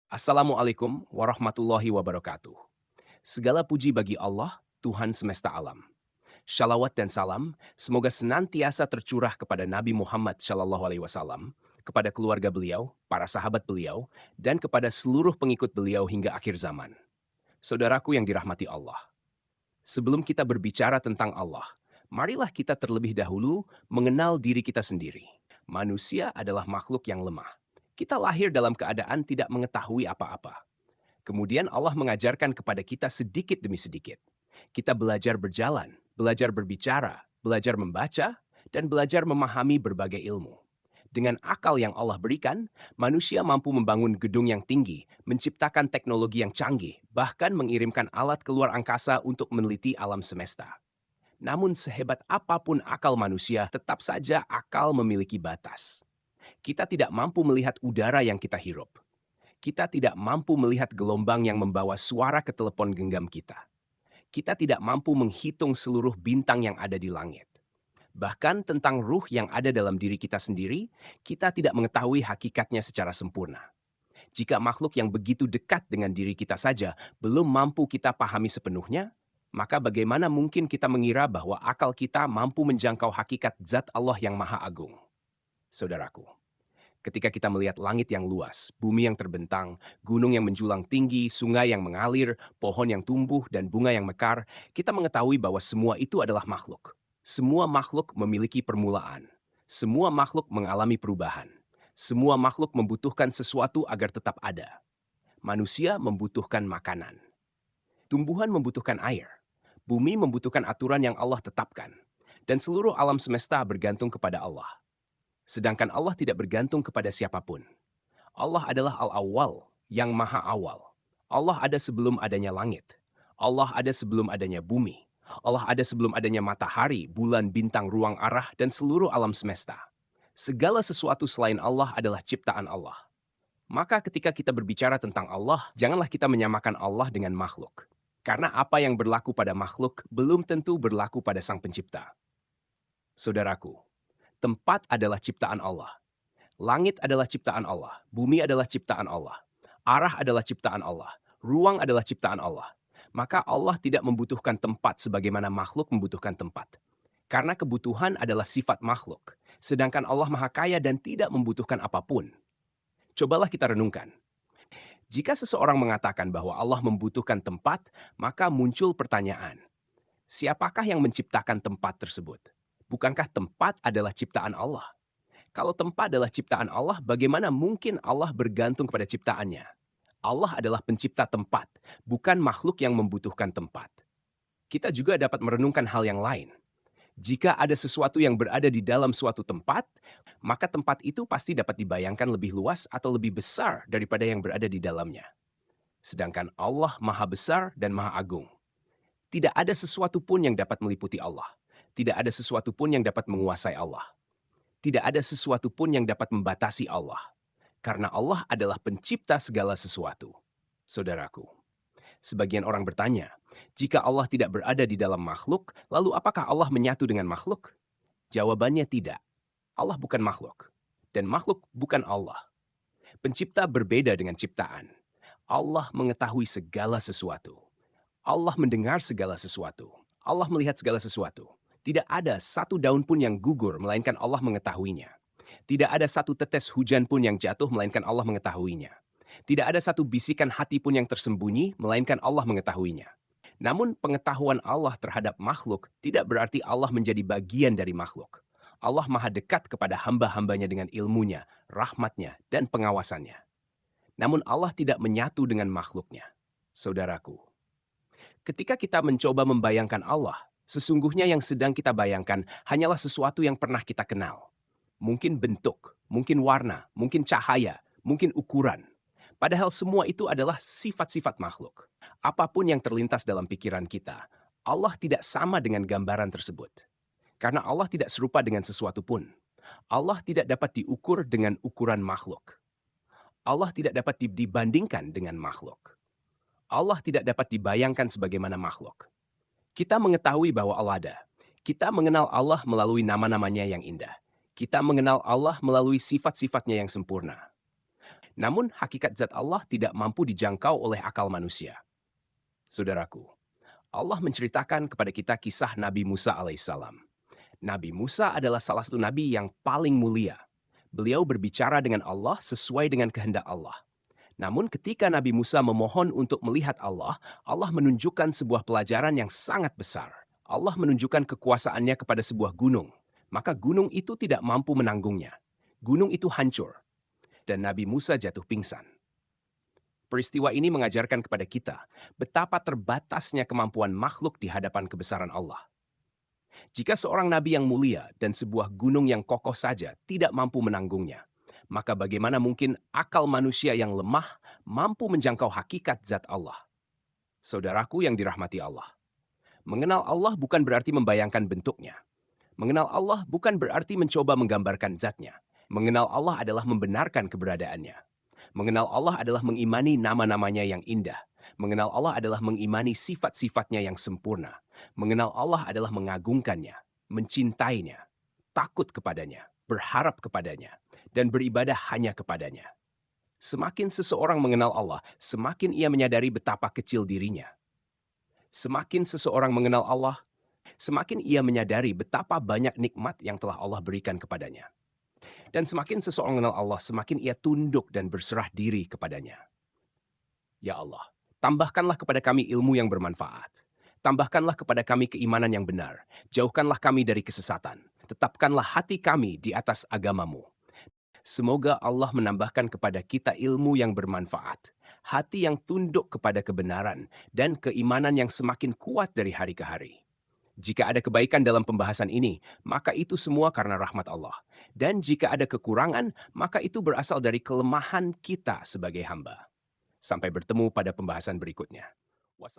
Assalamualaikum warahmatullahi wabarakatuh. Segala puji bagi Allah, Tuhan semesta alam. Shalawat dan salam semoga senantiasa tercurah kepada Nabi Muhammad Shallallahu Alaihi Wasallam, kepada keluarga beliau, para sahabat beliau, dan kepada seluruh pengikut beliau hingga akhir zaman. Saudaraku yang dirahmati Allah, sebelum kita berbicara tentang Allah, marilah kita terlebih dahulu mengenal diri kita sendiri. Manusia adalah makhluk yang lemah. Kita lahir dalam keadaan tidak mengetahui apa-apa. Kemudian Allah mengajarkan kepada kita sedikit demi sedikit. Kita belajar berjalan, belajar berbicara, belajar membaca, dan belajar memahami berbagai ilmu. Dengan akal yang Allah berikan, manusia mampu membangun gedung yang tinggi, menciptakan teknologi yang canggih, bahkan mengirimkan alat keluar angkasa untuk meneliti alam semesta. Namun sehebat apapun akal manusia, tetap saja akal memiliki batas. Kita tidak mampu melihat udara yang kita hirup. Kita tidak mampu melihat gelombang yang membawa suara ke telepon genggam kita. Kita tidak mampu menghitung seluruh bintang yang ada di langit. Bahkan tentang ruh yang ada dalam diri kita sendiri, kita tidak mengetahui hakikatnya secara sempurna. Jika makhluk yang begitu dekat dengan diri kita saja belum mampu kita pahami sepenuhnya, maka bagaimana mungkin kita mengira bahwa akal kita mampu menjangkau hakikat zat Allah yang Maha Agung? Saudaraku, ketika kita melihat langit yang luas, bumi yang terbentang, gunung yang menjulang tinggi, sungai yang mengalir, pohon yang tumbuh, dan bunga yang mekar, kita mengetahui bahwa semua itu adalah makhluk. Semua makhluk memiliki permulaan. Semua makhluk mengalami perubahan. Semua makhluk membutuhkan sesuatu agar tetap ada. Manusia membutuhkan makanan. Tumbuhan membutuhkan air. Bumi membutuhkan aturan yang Allah tetapkan. Dan seluruh alam semesta bergantung kepada Allah. Sedangkan Allah tidak bergantung kepada siapapun. Allah adalah Al-Awwal, yang maha awal. Allah ada sebelum adanya langit. Allah ada sebelum adanya bumi. Allah ada sebelum adanya matahari, bulan, bintang, ruang arah, dan seluruh alam semesta. Segala sesuatu selain Allah adalah ciptaan Allah. Maka ketika kita berbicara tentang Allah, janganlah kita menyamakan Allah dengan makhluk. Karena apa yang berlaku pada makhluk belum tentu berlaku pada Sang Pencipta. Saudaraku, tempat adalah ciptaan Allah. Langit adalah ciptaan Allah. Bumi adalah ciptaan Allah. Arah adalah ciptaan Allah. Ruang adalah ciptaan Allah. Maka Allah tidak membutuhkan tempat sebagaimana makhluk membutuhkan tempat. Karena kebutuhan adalah sifat makhluk. Sedangkan Allah Maha Kaya dan tidak membutuhkan apapun. Cobalah kita renungkan. Jika seseorang mengatakan bahwa Allah membutuhkan tempat, maka muncul pertanyaan. Siapakah yang menciptakan tempat tersebut? Bukankah tempat adalah ciptaan Allah? Kalau tempat adalah ciptaan Allah, bagaimana mungkin Allah bergantung kepada ciptaannya? Allah adalah pencipta tempat, bukan makhluk yang membutuhkan tempat. Kita juga dapat merenungkan hal yang lain. Jika ada sesuatu yang berada di dalam suatu tempat, maka tempat itu pasti dapat dibayangkan lebih luas atau lebih besar daripada yang berada di dalamnya. Sedangkan Allah Maha Besar dan Maha Agung. Tidak ada sesuatu pun yang dapat meliputi Allah. Tidak ada sesuatu pun yang dapat menguasai Allah. Tidak ada sesuatu pun yang dapat membatasi Allah. Karena Allah adalah pencipta segala sesuatu. Saudaraku, sebagian orang bertanya, jika Allah tidak berada di dalam makhluk, lalu apakah Allah menyatu dengan makhluk? Jawabannya tidak. Allah bukan makhluk. Dan makhluk bukan Allah. Pencipta berbeda dengan ciptaan. Allah mengetahui segala sesuatu. Allah mendengar segala sesuatu. Allah melihat segala sesuatu. Tidak ada satu daun pun yang gugur, melainkan Allah mengetahuinya. Tidak ada satu tetes hujan pun yang jatuh, melainkan Allah mengetahuinya. Tidak ada satu bisikan hati pun yang tersembunyi, melainkan Allah mengetahuinya. Namun pengetahuan Allah terhadap makhluk tidak berarti Allah menjadi bagian dari makhluk. Allah maha dekat kepada hamba-hambanya dengan ilmunya, rahmatnya, dan pengawasannya. Namun Allah tidak menyatu dengan makhluknya. Saudaraku, ketika kita mencoba membayangkan Allah, sesungguhnya yang sedang kita bayangkan hanyalah sesuatu yang pernah kita kenal. Mungkin bentuk, mungkin warna, mungkin cahaya, mungkin ukuran. Padahal semua itu adalah sifat-sifat makhluk. Apapun yang terlintas dalam pikiran kita, Allah tidak sama dengan gambaran tersebut. Karena Allah tidak serupa dengan sesuatu pun. Allah tidak dapat diukur dengan ukuran makhluk. Allah tidak dapat dibandingkan dengan makhluk. Allah tidak dapat dibayangkan sebagaimana makhluk. Kita mengetahui bahwa Allah ada. Kita mengenal Allah melalui nama-namanya yang indah. Kita mengenal Allah melalui sifat-sifatnya yang sempurna. Namun hakikat zat Allah tidak mampu dijangkau oleh akal manusia. Saudaraku, Allah menceritakan kepada kita kisah Nabi Musa alaihissalam. Nabi Musa adalah salah satu nabi yang paling mulia. Beliau berbicara dengan Allah sesuai dengan kehendak Allah. Namun ketika Nabi Musa memohon untuk melihat Allah, Allah menunjukkan sebuah pelajaran yang sangat besar. Allah menunjukkan kekuasaannya kepada sebuah gunung. Maka gunung itu tidak mampu menanggungnya. Gunung itu hancur. Dan Nabi Musa jatuh pingsan. Peristiwa ini mengajarkan kepada kita betapa terbatasnya kemampuan makhluk di hadapan kebesaran Allah. Jika seorang nabi yang mulia dan sebuah gunung yang kokoh saja tidak mampu menanggungnya, maka bagaimana mungkin akal manusia yang lemah mampu menjangkau hakikat zat Allah? Saudaraku yang dirahmati Allah, mengenal Allah bukan berarti membayangkan bentuknya. Mengenal Allah bukan berarti mencoba menggambarkan zatnya. Mengenal Allah adalah membenarkan keberadaannya. Mengenal Allah adalah mengimani nama-namanya yang indah. Mengenal Allah adalah mengimani sifat-sifatnya yang sempurna. Mengenal Allah adalah mengagungkannya, mencintainya, takut kepadanya, berharap kepadanya, dan beribadah hanya kepadanya. Semakin seseorang mengenal Allah, semakin ia menyadari betapa kecil dirinya. Semakin seseorang mengenal Allah, semakin ia menyadari betapa banyak nikmat yang telah Allah berikan kepadanya. Dan semakin seseorang mengenal Allah, semakin ia tunduk dan berserah diri kepadanya. Ya Allah, tambahkanlah kepada kami ilmu yang bermanfaat. Tambahkanlah kepada kami keimanan yang benar. Jauhkanlah kami dari kesesatan. Tetapkanlah hati kami di atas agamamu. Semoga Allah menambahkan kepada kita ilmu yang bermanfaat, hati yang tunduk kepada kebenaran, dan keimanan yang semakin kuat dari hari ke hari. Jika ada kebaikan dalam pembahasan ini, maka itu semua karena rahmat Allah. Dan jika ada kekurangan, maka itu berasal dari kelemahan kita sebagai hamba. Sampai bertemu pada pembahasan berikutnya. Wassalam.